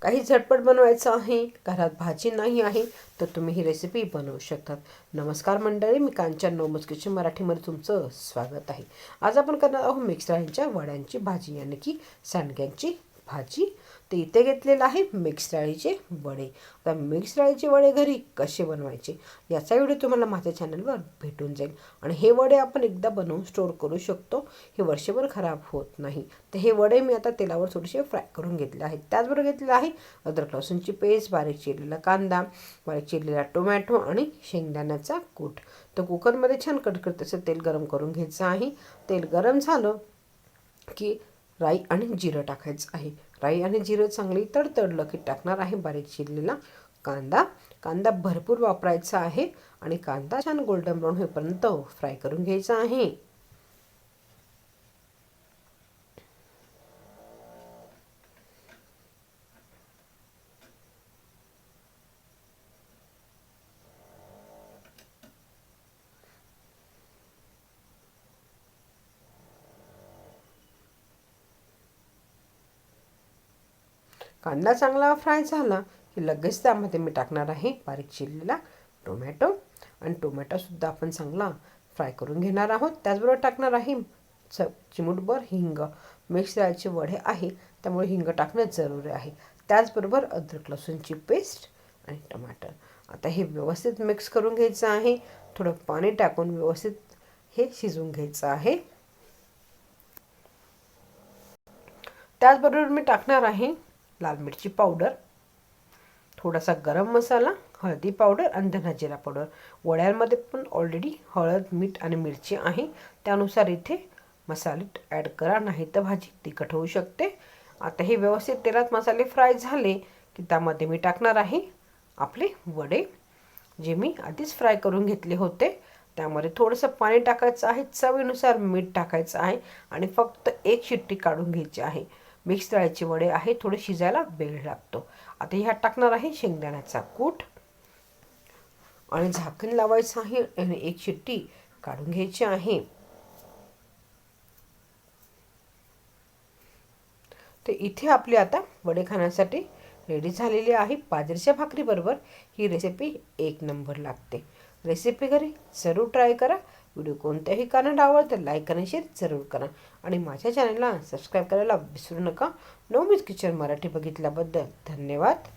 काही झटपट बनवायचं आहे, घरात भाजी नाही आहे, तर तुम्ही ही रेसिपी बनवू शकतात. नमस्कार मंडळी, मी कांचन नवमच किचन मराठीमध्ये तुमचं स्वागत आहे. आज आपण करणार आहोत मिक्स डाळींच्या वड्यांची भाजी, यानी की सांडग्यांची भाजी. तर इथे घेतलेलं आहे मिक्स डाळीचे वडे. आता मिक्स डाळीचे वडे घरी कसे बनवायचे याचा व्हिडिओ तुम्हाला माझ्या चॅनलवर भेटून जाईल. आणि हे वडे आपण एकदा बनवून स्टोर करू शकतो, हे वर्षभर खराब होत नाही. तर हे वडे मी आता तेलावर थोडेसे फ्राय करून घेतले आहेत. त्याचबरोबर घेतलेलं आहे अद्रक लसूणची पेस्ट, बारीक चिरलेला कांदा, बारीक चिरलेला टोमॅटो आणि शेंगदाण्याचा कूट. तर कुकरमध्ये छान कडकडत असं तेल गरम करून घ्यायचं आहे. तेल गरम झालं की राई आणि जिरं टाकायचं आहे. राई आणि जिरं चांगली तडतडलं की टाकणार आहे बारीक चिरलेला कांदा. कांदा भरपूर वापरायचा आहे आणि कांदा छान गोल्डन ब्राऊन होईपर्यंत फ्राय करून घ्यायचा आहे. कांदा चांगला फ्राय झाला की लगेच त्यामध्ये मी टाकणार आहे बारीक चिरलेला टोमॅटो. आणि टोमॅटोसुद्धा आपण चांगला फ्राय करून घेणार आहोत. त्याचबरोबर टाकणार आहे चिमूटभर हिंग. मिक्स डाळीचे वडे आहे त्यामुळे हिंग टाकणं जरुरी आहे. त्याचबरोबर अद्रक लसूणची पेस्ट आणि टमाटर. आता हे व्यवस्थित मिक्स करून घ्यायचं आहे. थोडं पाणी टाकून व्यवस्थित हे शिजवून घ्यायचं आहे. त्याचबरोबर मी टाकणार आहे लाल मिरची पावडर, थोडासा गरम मसाला, हळदी पावडर आणि धना जिरा पावडर. वड्यांमध्ये पण ऑलरेडी हळद, मीठ आणि मिरची आहे, त्यानुसार इथे मसाले ॲड करा, नाही तर भाजी तिखट होऊ शकते. आता हे व्यवस्थित तेलात मसाले फ्राय झाले की त्यामध्ये मी टाकणार आहे आपले वडे, जे मी आधीच फ्राय करून घेतले होते. त्यामध्ये थोडंसं पाणी टाकायचं आहे, चवीनुसार मीठ टाकायचं आहे आणि फक्त एक शिट्टी काढून घ्यायची आहे. मिक्स डाळीचे वडे आहे, थोडे शिजायला वेळ लागतो. आता ह्यात टाकणार आहे शेंगदाण्याचा कूट आणि झाकण लावायचं आहे आणि एक शिट्टी काढून घ्यायची आहे. तर इथे आपले आता वडे खाण्यासाठी रेडी झालेली आहे. बाजरीच्या भाकरीबरोबर ही रेसिपी एक नंबर लागते. रेसिपी घरी जरूर ट्राय करा. व्हिडिओ कोणत्याही कारणात आवडतं तर लाईक आणि शेअर जरूर करा आणि माझ्या चॅनलला सबस्क्राईब करायला विसरू नका. नवमीच किचन मराठी बघितल्याबद्दल धन्यवाद.